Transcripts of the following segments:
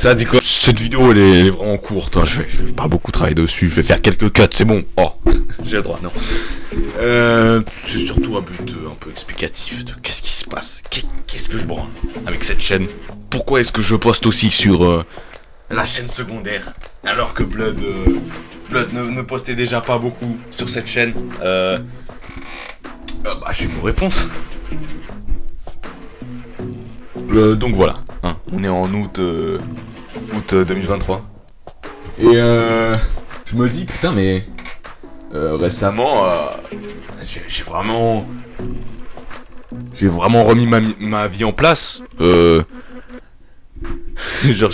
Ça dit quoi? Cette vidéo elle est vraiment courte, hein. Je vais pas beaucoup travailler dessus, je vais faire quelques cuts, c'est bon. Oh, j'ai le droit, non. C'est surtout un but un peu explicatif de qu'est-ce qui se passe, qu'est-ce que je branle avec cette chaîne. Pourquoi est-ce que je poste aussi sur la chaîne secondaire alors que Blood ne postait déjà pas beaucoup sur cette chaîne. Bah j'ai vos réponses. Donc voilà, hein, on est en août 2023. Et je me dis putain mais récemment j'ai vraiment remis ma vie en place. Genre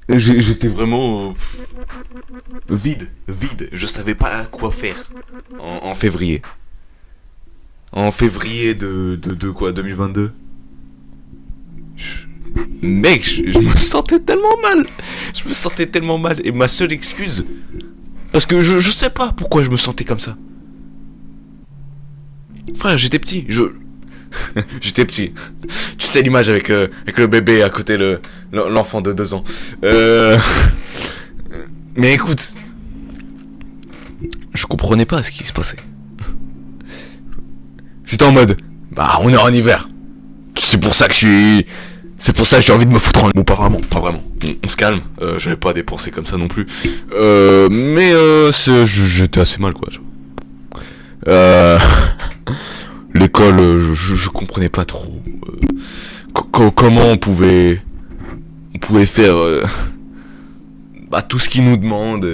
j'étais vraiment vide, je savais pas quoi faire en février. En février de quoi, 2022. Mec, je me sentais tellement mal. Et ma seule excuse, parce que je sais pas pourquoi je me sentais comme ça. Frère, j'étais petit, j'étais petit. Tu sais l'image avec le bébé à côté, l'enfant de 2 ans. Mais écoute, je comprenais pas ce qui se passait. J'étais en mode, bah on est en hiver. C'est pour ça que j'ai envie de me foutre en... Bon, pas vraiment. On se calme, j'avais pas dépensé comme ça non plus. Mais j'étais assez mal, quoi. L'école, je comprenais pas trop comment on pouvait faire bah, tout ce qu'ils nous demandent.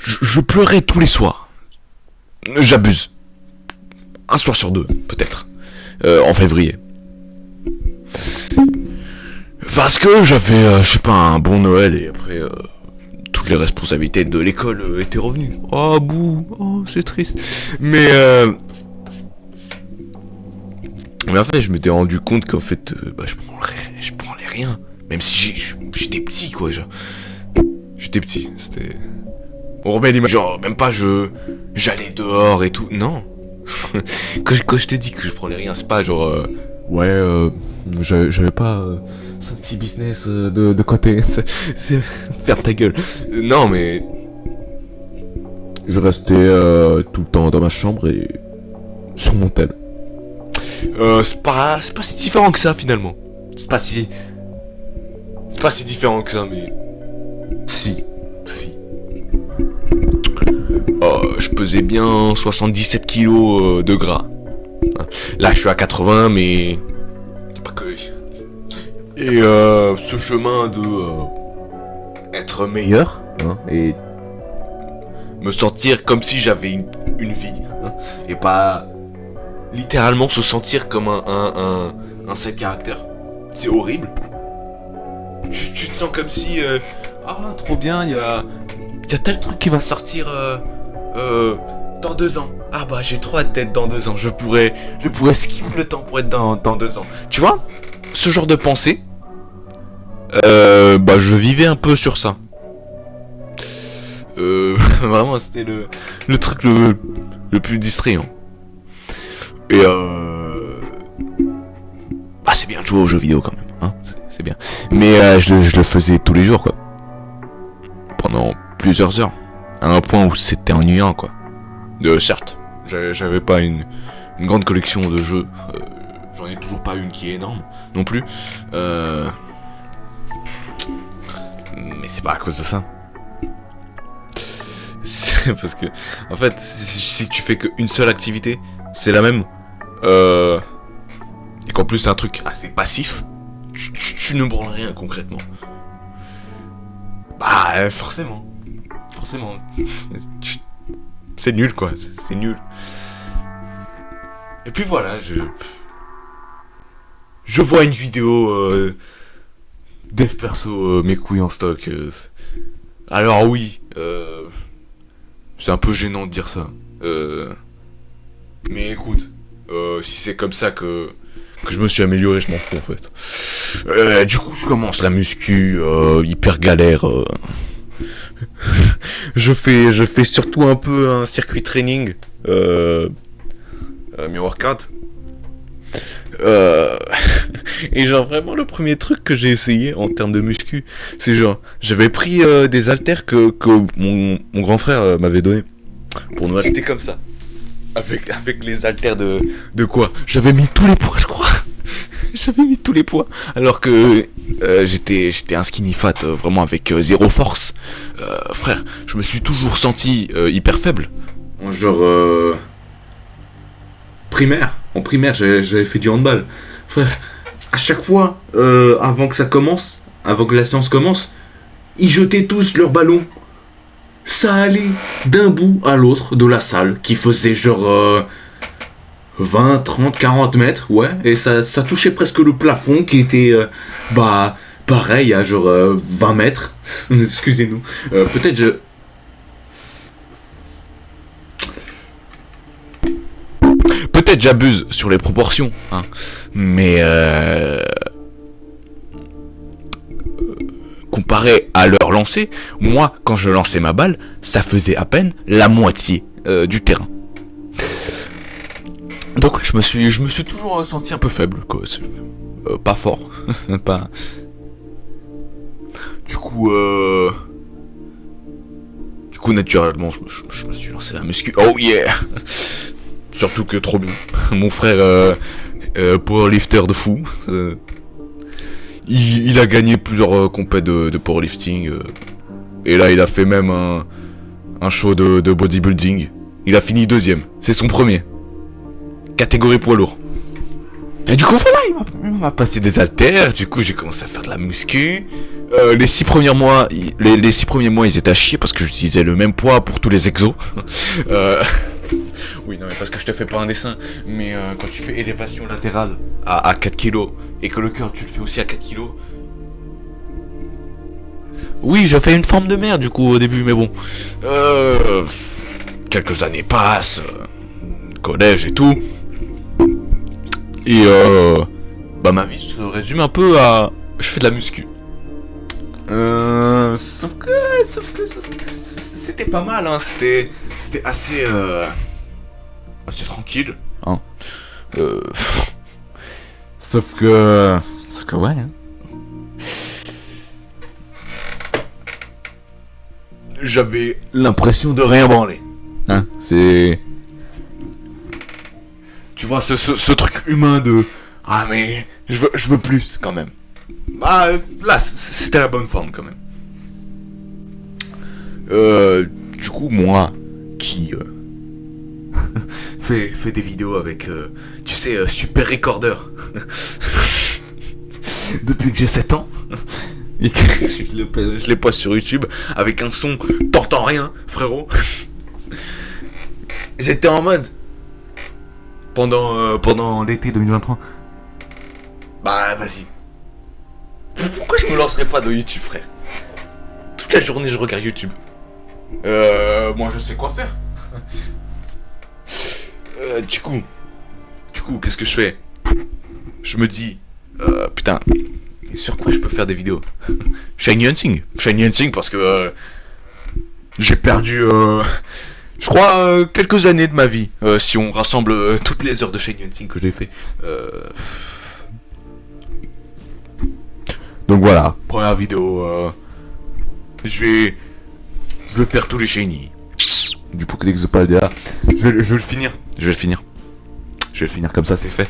Je pleurais tous les soirs. J'abuse. Un soir sur 2, peut-être. En février. Parce que j'avais, je sais pas, un bon Noël et après, toutes les responsabilités de l'école étaient revenues. Oh, bouh, oh, c'est triste. Mais en fait, je m'étais rendu compte qu'en fait, bah, je branlais rien. Même si j'étais petit, quoi, genre. J'étais petit, c'était... On remet l'image, genre, même pas j'allais dehors et tout, non. Quand je t'ai dit que je prenais rien, c'est pas genre j'avais pas 5-6 business de côté. C'est ferme ta gueule. Non mais je restais tout le temps dans ma chambre et sur mon tel. C'est pas si différent que ça finalement. C'est pas si différent que ça, mais si. Je pesais bien 77 kilos de gras. Là, je suis à 80, mais... pas que... Et ce chemin de... être meilleur, hein, et... me sentir comme si j'avais une vie, hein, et pas... littéralement se sentir comme un side caractère. C'est horrible. Tu te sens comme si... ah, trop bien, il y a tel truc qui va sortir... dans 2 ans. Ah bah j'ai trop hâte d'être dans 2 ans. Je pourrais skip le temps pour être dans 2 ans. Tu vois, ce genre de pensée, bah je vivais un peu sur ça. Vraiment c'était le truc le plus distrayant. Et bah c'est bien de jouer aux jeux vidéo quand même, hein, c'est bien. Mais je le faisais tous les jours, quoi. Pendant plusieurs heures. À un point où c'était ennuyant, quoi. Certes, j'avais pas une grande collection de jeux. J'en ai toujours pas une qui est énorme, non plus. Mais c'est pas à cause de ça. C'est parce que, en fait, si tu fais qu'une seule activité, c'est la même. Et qu'en plus c'est un truc assez passif, tu ne branles rien concrètement. Bah, forcément. C'est nul, quoi, c'est nul. Et puis voilà, je vois une vidéo dev perso, mes couilles en stock. Alors oui, c'est un peu gênant de dire ça. Mais écoute, si c'est comme ça que je me suis amélioré, je m'en fous en fait. Du coup, je commence la muscu, hyper galère. Je fais surtout un peu un circuit training, mi-workout. Euh... Et genre vraiment le premier truc que j'ai essayé en termes de muscu, c'est genre j'avais pris des haltères que mon grand frère m'avait donné pour nous acheter comme ça. Avec les haltères de quoi? J'avais mis tous les poids, je crois. J'avais mis tous les poids. Alors que j'étais un skinny fat, vraiment avec zéro force. Frère, je me suis toujours senti hyper faible. Genre primaire. En primaire, j'avais fait du handball. Frère, à chaque fois, avant que ça commence, avant que la séance commence, ils jetaient tous leurs ballons. Ça allait d'un bout à l'autre de la salle, qui faisait genre 20, 30, 40 mètres, ouais, et ça touchait presque le plafond, qui était, pareil, à genre 20 mètres. Excusez-nous. Peut-être Peut-être j'abuse sur les proportions, hein, mais comparé à leur lancer, moi, quand je lançais ma balle, ça faisait à peine la moitié du terrain. Donc je me suis toujours senti un peu faible, quoi. Pas fort, pas. Du coup, naturellement, je me suis lancé à la muscu. Oh yeah. Surtout que trop bien. Mon frère, powerlifter de fou. Il a gagné plusieurs compètes de powerlifting. Et là, il a fait même un show de bodybuilding. Il a fini deuxième. C'est son premier. Catégorie poids lourd. Et du coup, voilà, il m'a passé des haltères. Du coup, j'ai commencé à faire de la muscu. Les 6 premiers mois, les 6 premiers mois, ils étaient à chier parce que j'utilisais le même poids pour tous les exos. Oui, non, mais parce que je te fais pas un dessin. Mais quand tu fais élévation latérale à 4 kg et que le cœur, tu le fais aussi à 4 kg. Oui, j'ai fait une forme de merde du coup au début, mais bon. Quelques années passent, collège et tout. Et ma vie se résume un peu à... Je fais de la muscu. Sauf que c'était pas mal, hein. C'était assez tranquille, hein. Sauf que ouais, hein. J'avais l'impression de rien branler, hein. C'est... Tu vois, ce truc humain de... Ah mais, je veux plus, quand même. Bah, là, c'était la bonne forme, quand même. Du coup, moi, qui... fait des vidéos avec, tu sais, Super Recorder. Depuis que j'ai 7 ans. Je les poste sur YouTube avec un son, t'entends rien, frérot. J'étais en mode... Pendant l'été 2023. Bah, vas-y. Pourquoi je me lancerais pas de YouTube, frère? Toute la journée, je regarde YouTube. Moi, je sais quoi faire. Du coup, qu'est-ce que je fais? Je me dis, putain, sur quoi je peux faire des vidéos? Shiny Hunting, parce que j'ai perdu, je crois, quelques années de ma vie, si on rassemble toutes les heures de Shiny Hunting que j'ai fait. Donc voilà, première vidéo, je vais faire tous les Shiny. Du coup, Exopaldea, je vais le finir. Je vais le finir comme ça, c'est fait.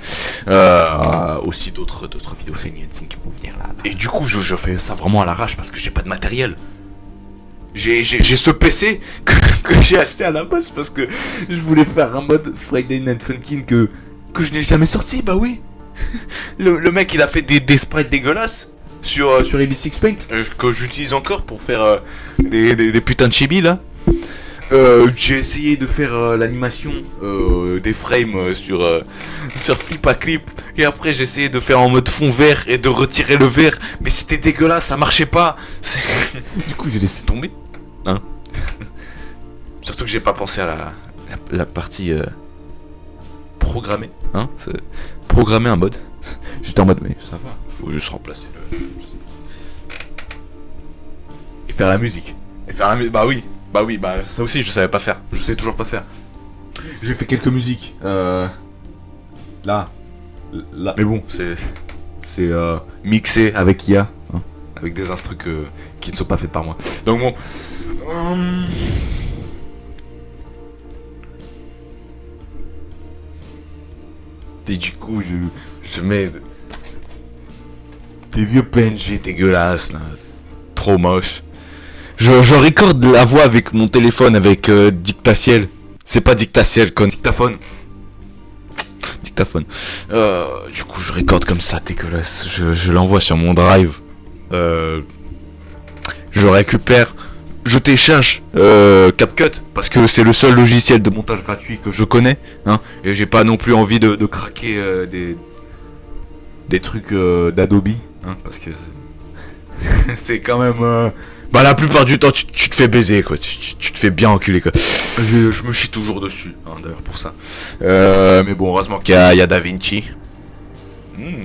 Aussi d'autres vidéos Shiny Hunting qui vont venir là. Et du coup, je fais ça vraiment à l'arrache parce que j'ai pas de matériel. J'ai ce PC que j'ai acheté à la base parce que je voulais faire un mode Friday Night Funkin' que je n'ai jamais sorti, bah oui. Le mec, il a fait des sprites dégueulasses sur AB6 Paint que j'utilise encore pour faire les putains de chibi là. J'ai essayé de faire l'animation des frames sur Flip à Clip. Et après j'ai essayé de faire en mode fond vert et de retirer le vert. Mais c'était dégueulasse, ça marchait pas. Du coup j'ai laissé tomber, hein. Surtout que j'ai pas pensé à la partie programmée, hein. Programmer un mode. J'étais en mode mais ça va, faut juste remplacer le... Et faire la musique. Bah oui, ça aussi je savais pas faire. Je sais toujours pas faire. J'ai fait quelques musiques. Là. là. Mais bon, c'est mixé avec IA, hein, avec des instrus qui ne sont pas faits par moi. Donc bon. Et du coup, je mets des vieux PNG dégueulasses, là. Trop moche. Je recorde la voix avec mon téléphone avec Dictaciel. C'est pas Dictaciel, con. Dictaphone. Du coup, je recorde comme ça, dégueulasse. Je l'envoie sur mon drive. Je récupère. Je télécharge CapCut parce que c'est le seul logiciel de montage gratuit que je connais, hein, et j'ai pas non plus envie de craquer des trucs d'Adobe, hein, parce que c'est quand même bah la plupart du temps tu te fais baiser, quoi, tu te fais bien enculer, quoi. Je me chie toujours dessus, hein, d'ailleurs, pour ça, mais bon, heureusement qu'il y a DaVinci.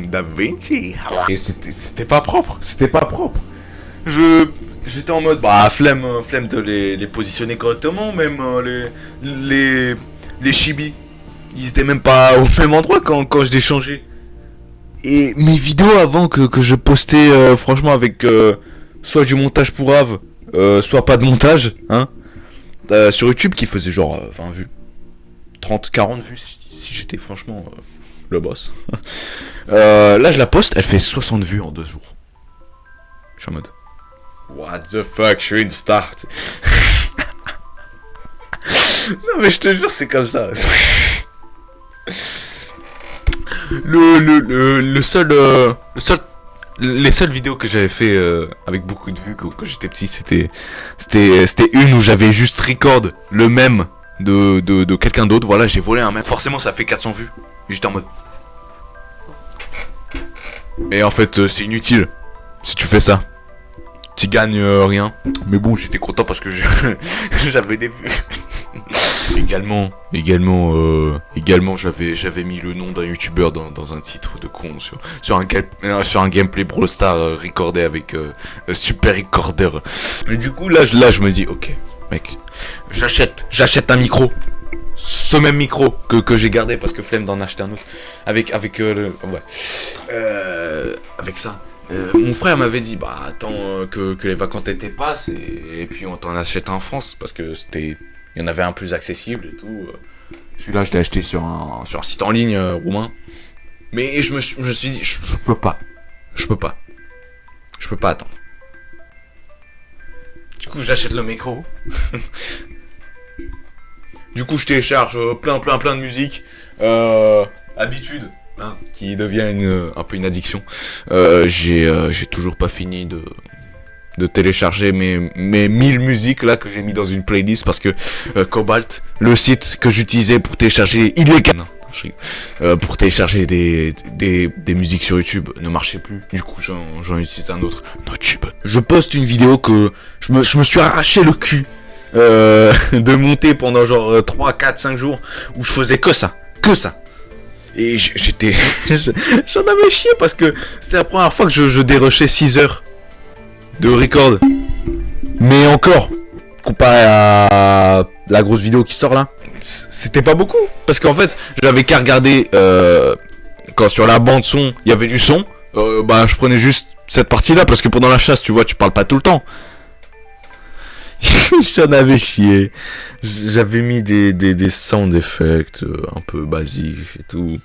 DaVinci. Et c'était pas propre. J'étais en mode, bah, flemme de les positionner correctement, même les chibis. Ils étaient même pas au même endroit quand je les changeais. Et mes vidéos avant que je postais, franchement, avec soit du montage pour Ave, soit pas de montage, hein, sur YouTube, qui faisait genre 20 vues, 30, 40 vues, si j'étais franchement le boss. Là, je la poste, elle fait 60 vues en 2 jours. Je suis en mode, what the fuck, je suis une start. Non mais je te jure, c'est comme ça. Les seules vidéos que j'avais fait avec beaucoup de vues quand j'étais petit, c'était une où j'avais juste record le mème de quelqu'un d'autre. Voilà, j'ai volé un mème. Forcément, ça fait 400 vues. Et j'étais en mode. Et en fait, c'est inutile si tu fais ça. Tu gagnes rien. Mais bon, j'étais content parce que j'avais des vues. Également, j'avais mis le nom d'un youtubeur dans un titre de con sur un gameplay Brawl Stars recordé avec Super Recorder. Mais du coup, là, je me dis, ok, mec, j'achète un micro. Ce même micro que j'ai gardé parce que flemme d'en acheter un autre. Avec ça. Mon frère m'avait dit, bah attends que les vacances d'été passent et puis on t'en achète un en France parce que il y en avait un plus accessible et tout. Celui-là, je l'ai acheté sur un site en ligne roumain. Mais je me suis dit, je peux pas attendre. Du coup, j'achète le micro. Du coup, je télécharge plein de musique. Habitude, hein, qui devient un peu une addiction. J'ai toujours pas fini de télécharger mes 1000 musiques là que j'ai mis dans une playlist parce que Cobalt, le site que j'utilisais pour télécharger illégalement, pour télécharger des musiques sur YouTube, ne marchait plus. Du coup, j'en utilise un autre, YouTube. Je poste une vidéo que je me suis arraché le cul de monter pendant genre 3, 4, 5 jours où je faisais que ça. Et j'étais j'en avais chié parce que c'était la première fois que je dérushais 6 heures de record. Mais encore, comparé à la grosse vidéo qui sort là, c'était pas beaucoup. Parce qu'en fait, j'avais qu'à regarder quand sur la bande son, il y avait du son, bah je prenais juste cette partie là parce que pendant la chasse, tu vois, tu parles pas tout le temps. J'en avais chié. J'avais mis des sound effects un peu basiques et tout.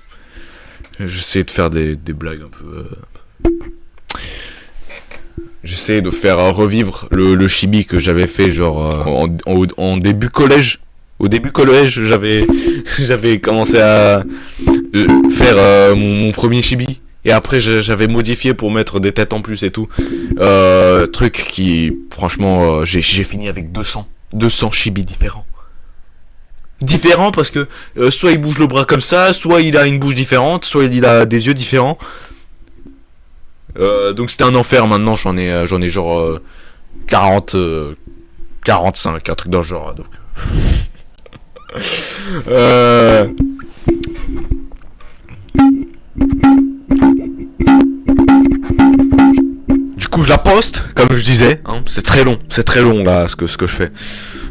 J'essayais de faire des blagues un peu. J'essayais de faire revivre le chibi que j'avais fait genre en début collège. Au début collège, j'avais commencé à faire mon premier chibi. Et après, j'avais modifié pour mettre des têtes en plus et tout. Truc qui, franchement, j'ai fini avec 200 chibis différents. Différents parce que soit il bouge le bras comme ça, soit il a une bouche différente, soit il a des yeux différents. Donc c'était un enfer. Maintenant, j'en ai genre 40, 45, un truc dans le genre. Donc. Du coup, je la poste, comme je disais, hein, c'est très long là ce que je fais.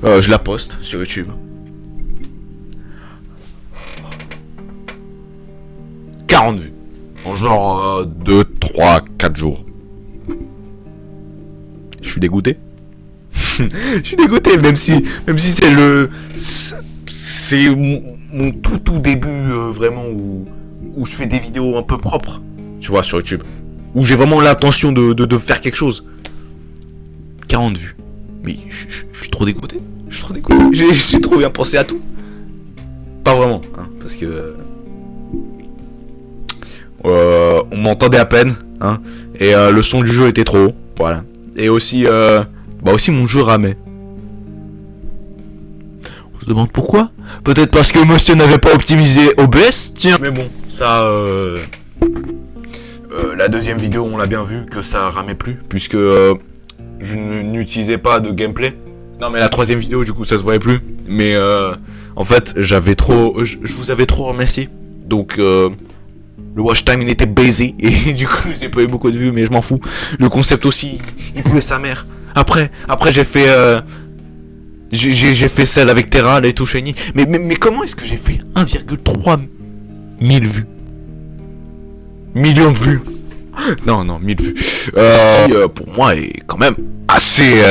Je la poste sur YouTube. 40 vues. En genre 2, 3, 4 jours. Je suis dégoûté. Je suis dégoûté, même si c'est mon tout début vraiment où je fais des vidéos un peu propres, tu vois, sur YouTube. Où j'ai vraiment l'intention de faire quelque chose. 40 vues. Mais je suis trop dégoûté. Je suis trop dégoûté. J'ai trop bien pensé à tout. Pas vraiment, hein, parce que on m'entendait à peine, hein, et le son du jeu était trop haut, voilà. Et aussi, aussi mon jeu ramait. On se demande pourquoi? Peut-être parce que monsieur n'avait pas optimisé OBS, tiens. Mais bon, ça, la deuxième vidéo, on l'a bien vu que ça ramait plus, puisque je n'utilisais pas de gameplay. Non, mais la troisième vidéo, du coup, ça se voyait plus. Mais en fait, je vous avais trop remercié. Donc, le watch time, il était baisé. Et du coup, j'ai pas eu beaucoup de vues, mais je m'en fous. Le concept aussi, il puait sa mère. Après j'ai fait... j'ai fait celle avec Terral et tout, Shiny. Mais comment est-ce que j'ai fait 1,3 000 vues? Millions de vues. Non, 1000 vues. Pour moi, est quand même assez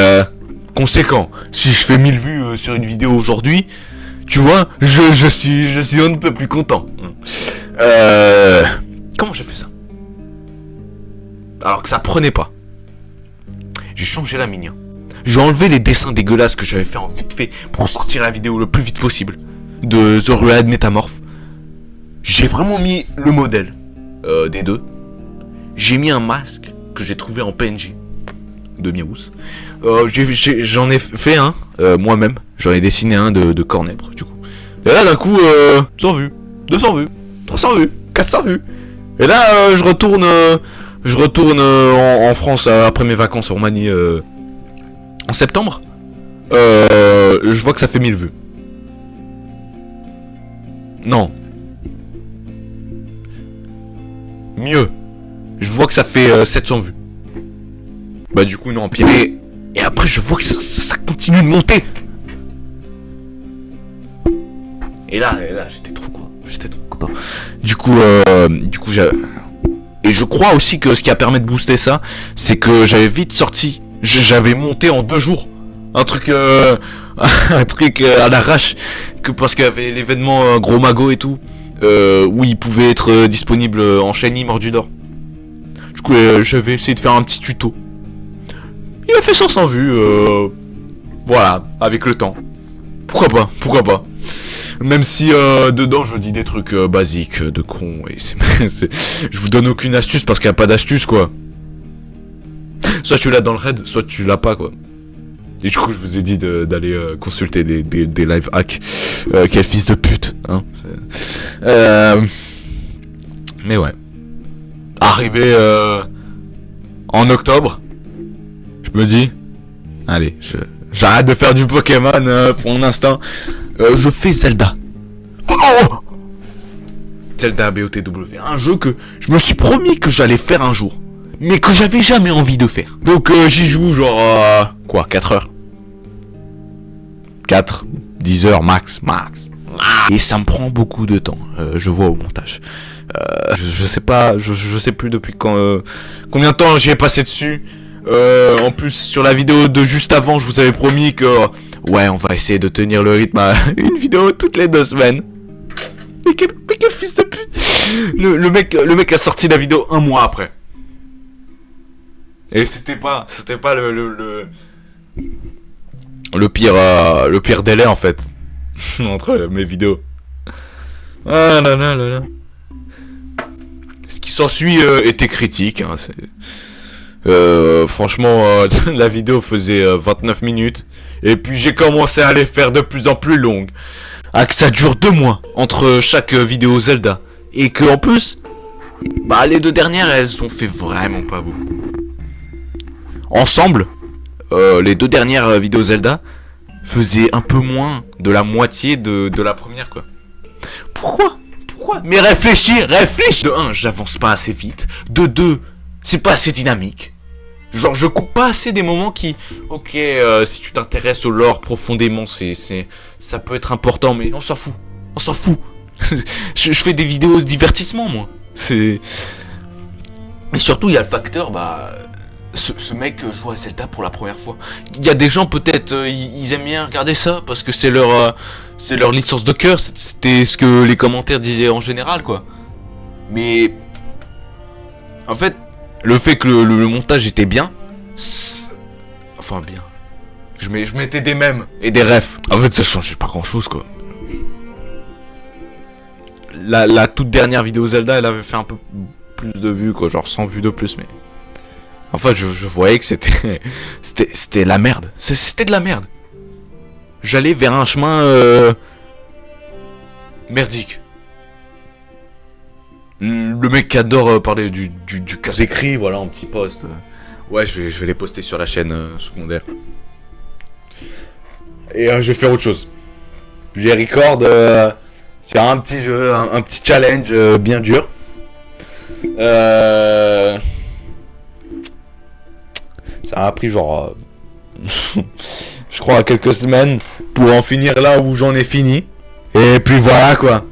conséquent. Si je fais 1000 vues sur une vidéo aujourd'hui, tu vois, je suis un peu plus content. Comment j'ai fait ça? Alors que ça prenait pas. J'ai changé la mine. J'ai enlevé les dessins dégueulasses que j'avais fait en vite fait pour sortir la vidéo le plus vite possible de The Red Metamorph. J'ai vraiment mis le modèle des deux. J'ai mis un masque que j'ai trouvé en PNG de Mirous. J'en ai fait un moi-même. J'en ai dessiné un de Cornèbre du coup. Et là d'un coup 100 vues, 200 vues, 300 vues, 400 vues. Et là je retourne en France après mes vacances en Roumanie en septembre. Je vois que ça fait 1000 vues. Non. Mieux. Je vois que ça fait 700 vues. Bah du coup non, empiré. Et après je vois que ça continue de monter. Et là j'étais trop content. Du coup et je crois aussi que ce qui a permis de booster ça, c'est que j'avais vite sorti. J'avais monté en 2 jours. Un truc à l'arrache. Parce qu'il y avait l'événement Gros Mago et tout. Où il pouvait être disponible en Shiny Mordudor. Du coup j'avais essayé de faire un petit tuto. Il a fait 500 vues. Voilà, avec le temps. Pourquoi pas. Même si dedans je dis des trucs basiques de con. Et je vous donne aucune astuce parce qu'il n'y a pas d'astuce quoi. Soit tu l'as dans le raid, soit tu l'as pas quoi. Et du coup je vous ai dit d'aller consulter des live hacks. Quel fils de pute hein. Mais ouais. Arrivé en octobre, je me dis, allez, j'arrête de faire du Pokémon pour l'instant. Je fais Zelda. Oh Zelda BOTW, un jeu que je me suis promis que j'allais faire un jour, mais que j'avais jamais envie de faire. Donc j'y joue genre 4 heures. 4, 10 heures max. Et ça me prend beaucoup de temps, je vois au montage. Je sais pas, je sais plus depuis combien de temps j'y ai passé dessus. En plus sur la vidéo de juste avant, je vous avais promis que ouais, on va essayer de tenir le rythme à une vidéo toutes les 2 semaines. Mais quel fils de pute. Le mec a sorti la vidéo 1 mois après. Et c'était pas le pire délai en fait entre mes vidéos. Ah là là là là. Ce qui s'ensuit était critique hein, franchement la vidéo faisait 29 minutes et puis j'ai commencé à les faire de plus en plus longues. Ah, que ça dure 2 mois entre chaque vidéo Zelda et que en plus les 2 dernières elles ont fait vraiment pas beaucoup. Ensemble les 2 dernières vidéos Zelda faisaient un peu moins de la moitié de la première quoi. Pourquoi? Mais réfléchis. De 1, j'avance pas assez vite. De 2, c'est pas assez dynamique. Genre je coupe pas assez des moments qui... Ok, si tu t'intéresses au lore profondément, ça peut être important, mais on s'en fout. Je fais des vidéos de divertissement moi. Et surtout, il y a le facteur, ce mec joue à Zelda pour la première fois. Il y a des gens, peut-être, ils aiment bien regarder ça, parce que c'est leur licence de cœur, c'était ce que les commentaires disaient en général, quoi. Mais, en fait, le fait que le montage était bien, enfin bien, je mettais des mèmes et des refs. En fait, ça changeait pas grand-chose, quoi. La toute dernière vidéo Zelda, elle avait fait un peu plus de vues, quoi, genre 100 vues de plus, mais... Enfin, je voyais que c'était la merde. C'était de la merde. J'allais vers un chemin merdique. Le mec qui adore parler du cas écrit, voilà, en petit post. Ouais, je vais les poster sur la chaîne secondaire. Et je vais faire autre chose. J'ai record sur un petit jeu, un petit challenge bien dur. Ça m'a pris genre... je crois quelques semaines pour en finir là où j'en ai fini. Et puis voilà quoi.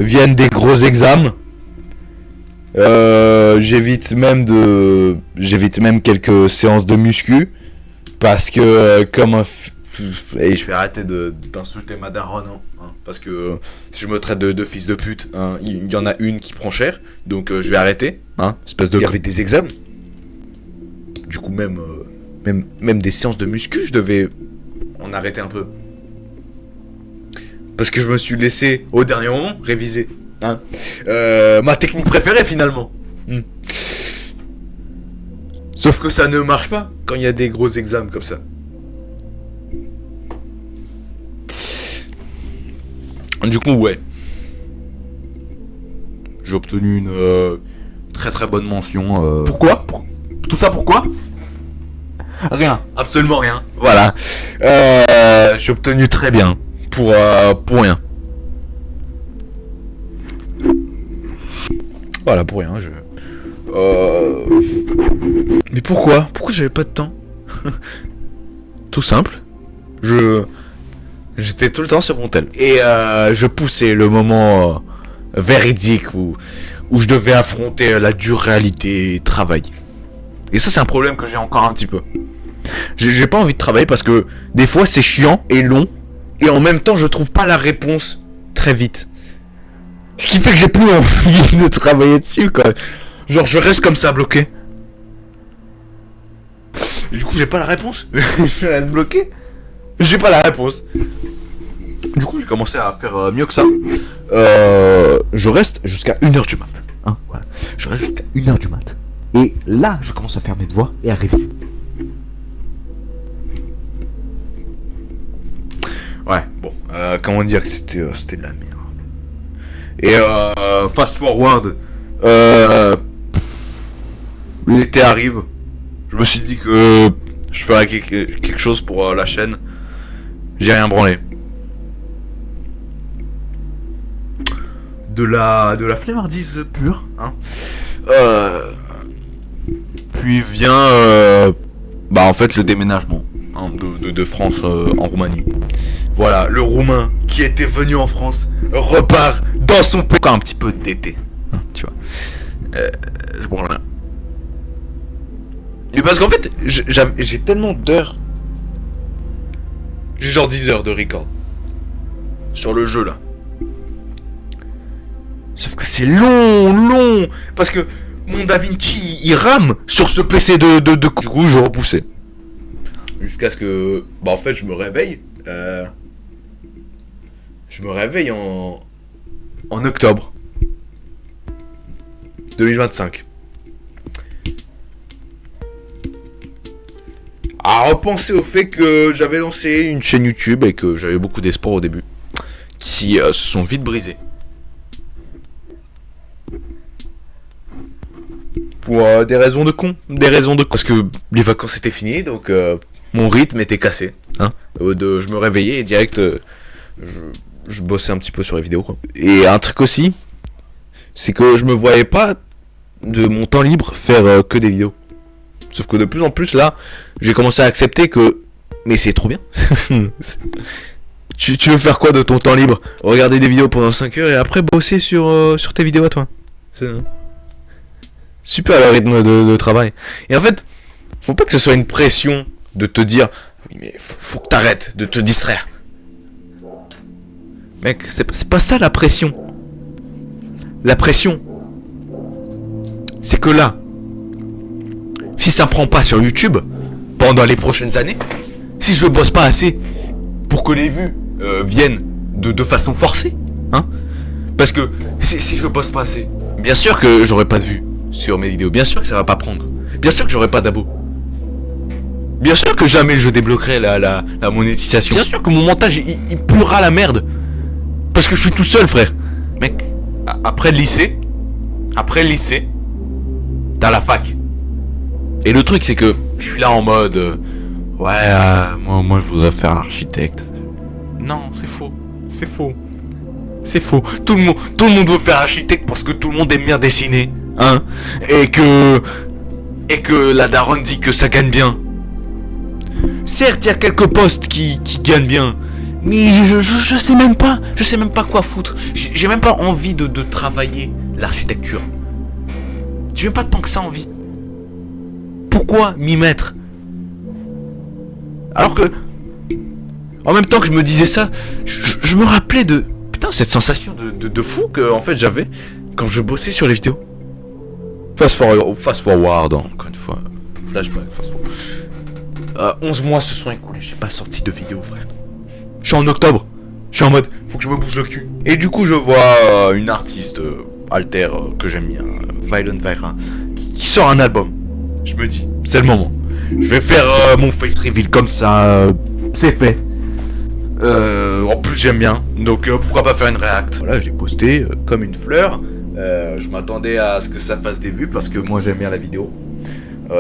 Viennent des gros examens. J'évite même quelques séances de muscu. Parce que comme un... Et je vais arrêter d'insulter ma daronne, hein, parce que si je me traite de fils de pute, hein, il y en a une qui prend cher, donc je vais arrêter, hein, espèce de... Il y avait des examens. Du coup même des séances de muscu, je devais en arrêter un peu. Parce que je me suis laissé au dernier moment réviser, hein, ma technique préférée finalement. Sauf que ça ne marche pas quand il y a des gros examens comme ça. Du coup, ouais. J'ai obtenu une très très bonne mention. Pourquoi ? Tout ça pourquoi ? Rien, absolument rien. Voilà. J'ai obtenu très bien. Pour rien. Voilà, pour rien. Mais pourquoi ? Pourquoi j'avais pas de temps ? Tout simple. J'étais tout le temps sur mon tel. Et je poussais le moment véridique où je devais affronter la dure réalité et travailler. Et ça, c'est un problème que j'ai encore un petit peu. J'ai pas envie de travailler parce que des fois c'est chiant et long. Et en même temps, je trouve pas la réponse très vite. Ce qui fait que j'ai plus envie de travailler dessus, quoi. Genre, je reste comme ça bloqué. Et du coup, j'ai pas la réponse. Je reste bloqué. J'ai pas la réponse. Du coup, j'ai commencé à faire mieux que ça. Je reste jusqu'à 1h du mat. Hein, voilà. Je reste jusqu'à 1h du mat. Et là, je commence à faire mes devoirs et à réviser. Ouais, bon. Comment dire que c'était de la merde. Et fast forward. L'été arrive. Je me suis dit que je ferais quelque chose pour la chaîne. J'ai rien branlé. De la flemmardise pure, hein. Puis vient en fait le déménagement, hein, de France en Roumanie. Voilà, le Roumain qui était venu en France repart dans son pays. Encore un petit peu d'été, hein, tu vois. Je branle rien. Mais parce qu'en fait, j'ai tellement d'heures. J'ai genre 10 heures de record sur le jeu là. Sauf que c'est long. Parce que mon DaVinci, il rame sur ce PC de... Du coup, je repoussais. Jusqu'à ce que... en fait, je me réveille. Je me réveille en octobre 2025. À repenser au fait que j'avais lancé une chaîne YouTube et que j'avais beaucoup d'espoir au début, qui se sont vite brisés. Pour des raisons de con. Parce que les vacances étaient finies, donc mon rythme était cassé. Hein. Je me réveillais et direct, je bossais un petit peu sur les vidéos, quoi. Et un truc aussi, c'est que je me voyais pas de mon temps libre faire que des vidéos. Sauf que de plus en plus, là, j'ai commencé à accepter que... Mais c'est trop bien. Tu veux faire quoi de ton temps libre ? Regarder des vidéos pendant 5 heures et après bosser sur tes vidéos à toi. Super le rythme de travail. Et en fait, faut pas que ce soit une pression de te dire oui mais faut que t'arrêtes de te distraire. Mec, c'est pas ça la pression. La pression, c'est que là, si ça prend pas sur YouTube pendant les prochaines années, si je bosse pas assez pour que les vues viennent de façon forcée, hein, parce que si je bosse pas assez, bien sûr que j'aurai pas de vues sur mes vidéos, bien sûr que ça va pas prendre, bien sûr que j'aurai pas d'abos, bien sûr que jamais je débloquerai la monétisation, bien sûr que mon montage il puera la merde, parce que je suis tout seul, frère. Mec, après le lycée, t'as la fac. Et le truc c'est que je suis là en mode moi je voudrais faire architecte. Non, c'est faux. Tout le monde veut faire architecte parce que tout le monde aime bien dessiner, hein. Et que la daronne dit que ça gagne bien. Certes, il y a quelques postes qui gagnent bien, mais je sais même pas quoi foutre. J'ai même pas envie de travailler l'architecture. J'ai même pas tant que ça envie. Pourquoi m'y mettre? Alors que, en même temps que je me disais ça, je me rappelais de cette sensation de fou que en fait j'avais quand je bossais sur les vidéos. Fast forward, encore une fois. Flashback, fast forward. 11 mois se sont écoulés, j'ai pas sorti de vidéo, frère. Je suis en octobre, je suis en mode, faut que je me bouge le cul. Et du coup je vois une artiste alter que j'aime bien, Violent Vira, qui sort un album. Je me dis, c'est le moment. Je vais faire mon face reveal comme ça, c'est fait. En plus j'aime bien, donc pourquoi pas faire une react. Voilà, je l'ai posté comme une fleur. Je m'attendais à ce que ça fasse des vues parce que moi j'aime bien la vidéo.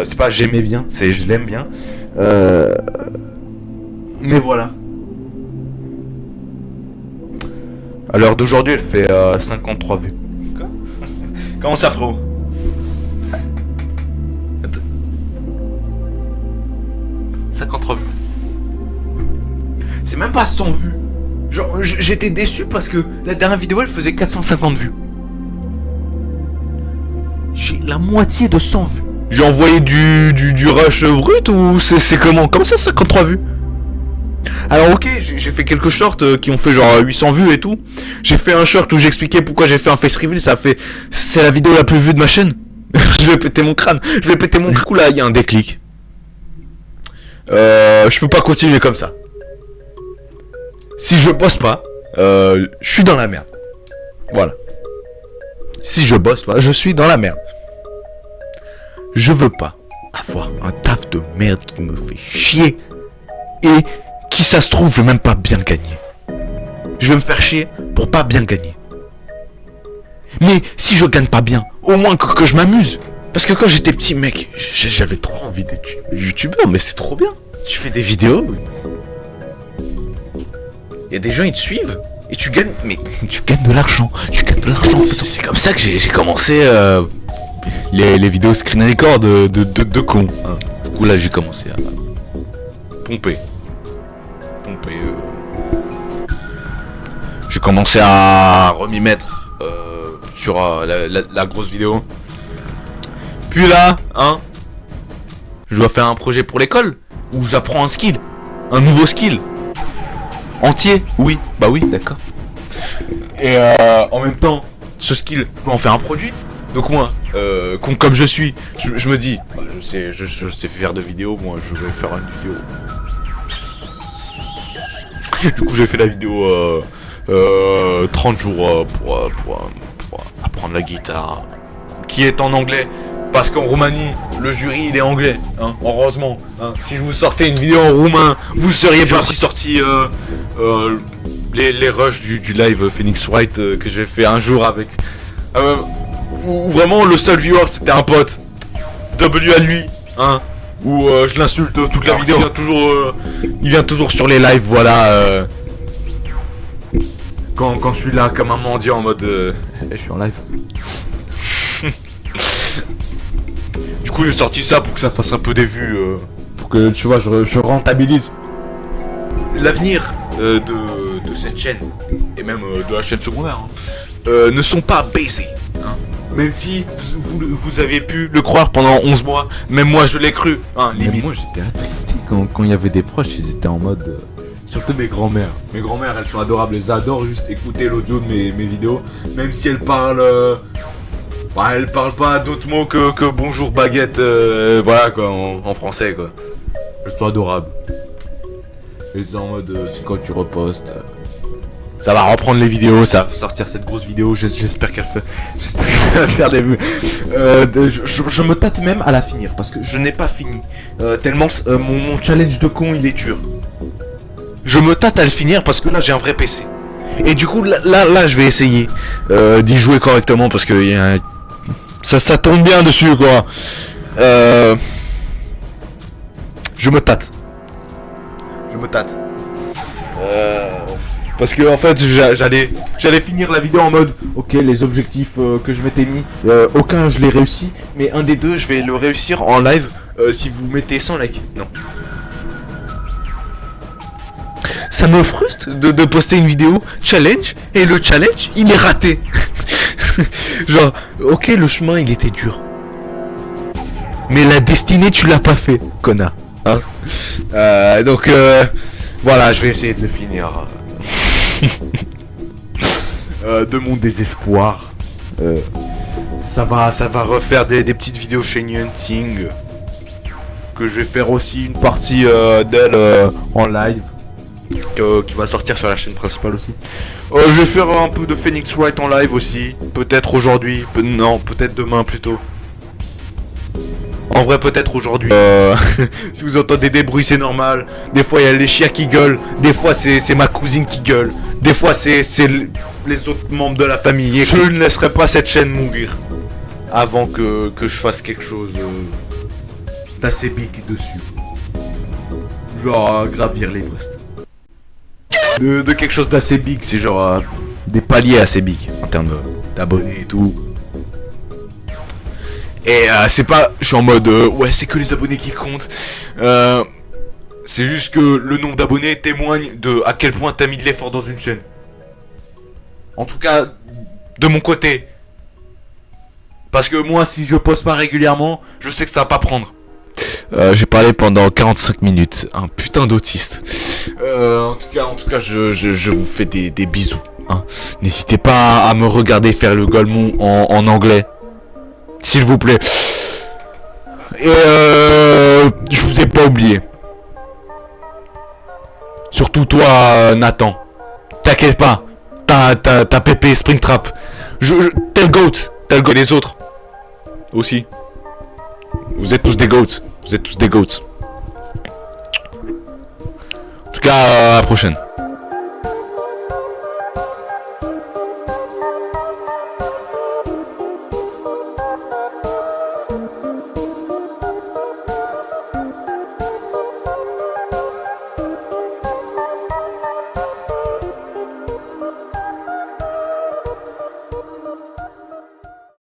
C'est pas j'aimais bien, c'est je l'aime bien. Mais voilà. À l'heure d'aujourd'hui elle fait 53 vues. Quoi? Comment ça, frérot? Attends. 53 vues. C'est même pas 100 vues. Genre, j'étais déçu parce que la dernière vidéo elle faisait 450 vues. J'ai la moitié de 100 vues. J'ai envoyé du rush brut ou c'est comment? Comment ça 53 vues? Alors ok, j'ai fait quelques shorts qui ont fait genre 800 vues et tout. J'ai fait un short où j'expliquais pourquoi j'ai fait un face reveal, c'est la vidéo la plus vue de ma chaîne. Je vais péter mon crâne. Du coup là, il y a un déclic. Je peux pas continuer comme ça. Si je bosse pas, je suis dans la merde. Voilà. Si je bosse pas, je suis dans la merde. Je veux pas avoir un taf de merde qui me fait chier et qui, ça se trouve, je vais même pas bien gagner. Je vais me faire chier pour pas bien gagner. Mais si je gagne pas bien, au moins que je m'amuse. Parce que quand j'étais petit, mec, j'avais trop envie d'être youtubeur, mais c'est trop bien. Tu fais des vidéos, il y a des gens, ils te suivent, et tu gagnes, mais tu gagnes de l'argent. C'est comme ça que j'ai commencé les vidéos screen record de con. Hein. Du coup là j'ai commencé à pomper. J'ai commencé à m'y mettre sur la grosse vidéo. Puis là, hein, je dois faire un projet pour l'école où j'apprends un nouveau skill. Entier, oui, bah oui, d'accord. Et en même temps, ce skill, je dois en faire un produit. Donc moi, con comme je suis, je me dis, bah, je sais faire de vidéos, moi je vais faire une vidéo. Du coup j'ai fait la vidéo 30 jours pour apprendre la guitare, qui est en anglais. Parce qu'en Roumanie, le jury il est anglais, hein, heureusement. Hein. Si je vous sortais une vidéo en roumain, vous seriez pas aussi sorti les rushs du live Phoenix Wright que j'ai fait un jour avec. Où vraiment le seul viewer c'était un pote. W à lui, hein. Où je l'insulte toute la vidéo. Il vient toujours sur les lives, voilà. Quand je suis là comme un mendiant en mode. Je suis en live. Du coup j'ai sorti ça pour que ça fasse un peu des vues, pour que tu vois je rentabilise. L'avenir de cette chaîne, et même de la chaîne secondaire, hein, ne sont pas baisés. Hein. Même si vous avez pu le croire pendant 11 mois, même moi je l'ai cru, hein, limite. Mais moi j'étais attristé quand il y avait des proches, ils étaient en mode... Surtout mes grands-mères. Mes grands-mères, elles sont adorables, elles adorent juste écouter l'audio de mes vidéos. Même si elles parlent... Bah, elles parlent pas d'autres mots que bonjour baguette, voilà quoi, en français quoi. Elles sont adorables. Elles sont en mode, c'est quand tu repostes... Ça va reprendre les vidéos, ça va sortir cette grosse vidéo, j'espère qu'elle fait... J'espère qu'elle va faire des... je me tâte même à la finir, parce que je n'ai pas fini. Tellement mon challenge de con, il est dur. Je me tâte à le finir parce que là j'ai un vrai PC. Et du coup là je vais essayer d'y jouer correctement parce que y a ça tombe bien dessus quoi. Je me tâte. Je me tâte. Parce que en fait j'allais finir la vidéo en mode ok, les objectifs que je m'étais mis, aucun je l'ai réussi, mais un des deux je vais le réussir en live si vous mettez 100 likes. Non. Ça me frustre de poster une vidéo challenge et le challenge il est raté. Genre ok, le chemin il était dur, mais la destinée tu l'as pas fait, connard, hein. Donc voilà, je vais essayer de le finir. De mon désespoir, ça va refaire des petites vidéos chez Hunting, que je vais faire aussi une partie d'elle en live, qui va sortir sur la chaîne principale aussi. Je vais faire un peu de Phoenix Wright en live aussi, peut-être aujourd'hui, non, peut-être demain plutôt. En vrai, peut-être aujourd'hui. Si vous entendez des bruits, c'est normal. Des fois, il y a les chiens qui gueulent. Des fois, c'est ma cousine qui gueule. Des fois, c'est les autres membres de la famille. Et je ne laisserai pas cette chaîne mourir avant que je fasse quelque chose d'assez big dessus. Genre gravir l'Everest. De quelque chose d'assez big, c'est genre des paliers assez big en termes d'abonnés et tout. Et c'est pas, je suis en mode ouais, c'est que les abonnés qui comptent. C'est juste que le nombre d'abonnés témoigne de à quel point t'as mis de l'effort dans une chaîne. En tout cas, de mon côté. Parce que moi, si je poste pas régulièrement, je sais que ça va pas prendre. J'ai parlé pendant 45 minutes, un putain d'autiste. En tout cas, je vous fais des bisous. Hein. N'hésitez pas à me regarder faire le golemon en anglais. S'il vous plaît. Et je vous ai pas oublié. Surtout toi, Nathan. T'inquiète pas. T'as pépé Springtrap. T'es le GOAT. Et les autres aussi. Vous êtes tous des GOATs. Vous êtes tous des GOATs. En tout cas, à la prochaine.